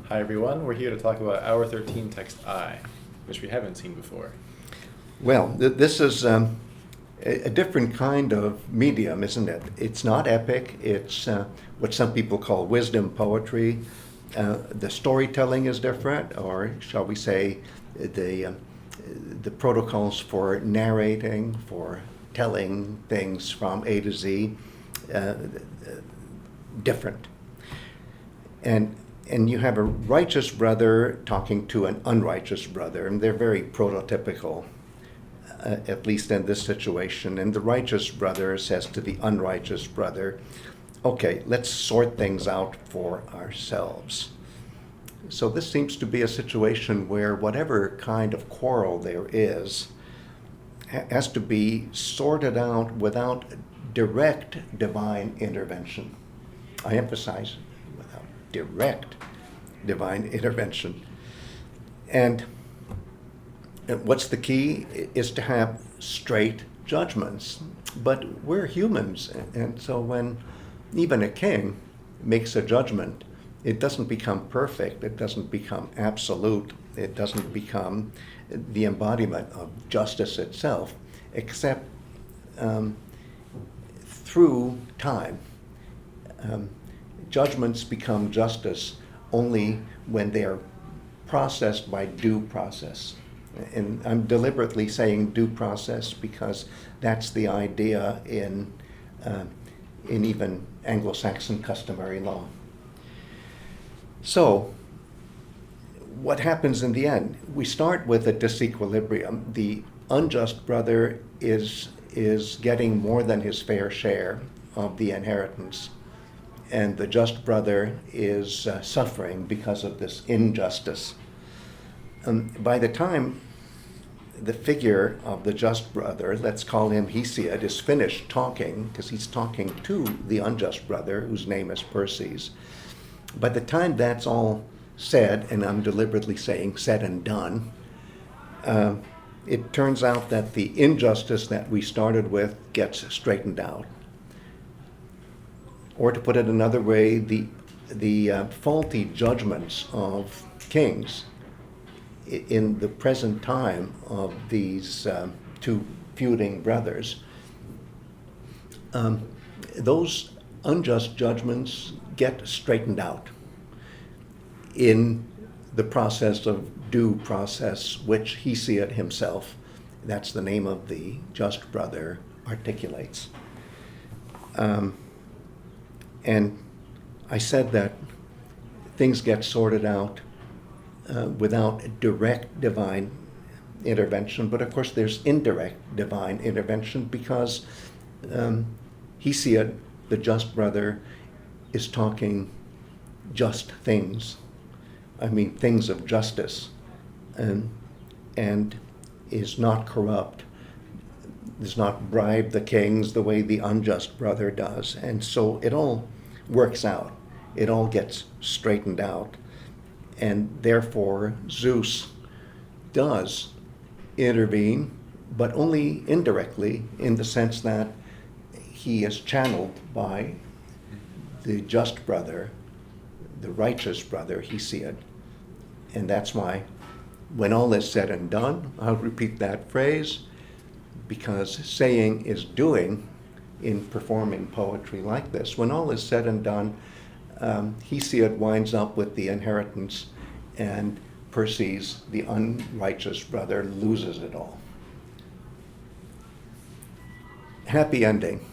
Hi everyone, we're here to talk about Hour 13 Text I, which we haven't seen before. Well, this is a different kind of medium, isn't it? It's not epic. It's what some people call wisdom poetry. The storytelling is different, or shall we say, the protocols for narrating, for telling things from A to Z, different. And you have a righteous brother talking to an unrighteous brother, and they're very prototypical, at least in this situation. And the righteous brother says to the unrighteous brother, okay, let's sort things out for ourselves. So this seems to be a situation where whatever kind of quarrel there is has to be sorted out without direct divine intervention. I emphasize without direct divine intervention. And what's the key is to have straight judgments. But we're humans, and so when even a king makes a judgment, it doesn't become perfect, it doesn't become absolute, it doesn't become the embodiment of justice itself, except through time. Judgments become justice only when they are processed by due process. And I'm deliberately saying due process because that's the idea in even Anglo-Saxon customary law. So, what happens in the end? We start with a disequilibrium. The unjust brother is getting more than his fair share of the inheritance, and the just brother is suffering because of this injustice. By the time the figure of the just brother, let's call him Hesiod, is finished talking, because he's talking to the unjust brother, whose name is Perses, by the time that's all said, and I'm deliberately saying said and done, it turns out that the injustice that we started with gets straightened out. Or to put it another way, the faulty judgments of kings in the present time of these two feuding brothers, those unjust judgments get straightened out in the process of due process, which Hesiod himself, that's the name of the just brother, articulates. And I said that things get sorted out without direct divine intervention, but of course there's indirect divine intervention because Hesiod, the just brother, is talking just things. I mean, things of justice, and is not corrupt, does not bribe the kings the way the unjust brother does. And so it all works out. It all gets straightened out. And therefore, Zeus does intervene, but only indirectly, in the sense that he is channeled by the just brother, the righteous brother, Hesiod. And that's why, when all is said and done, I'll repeat that phrase, because saying is doing in performing poetry like this. When all is said and done, Hesiod winds up with the inheritance, and Perses, the unrighteous brother, loses it all. Happy ending.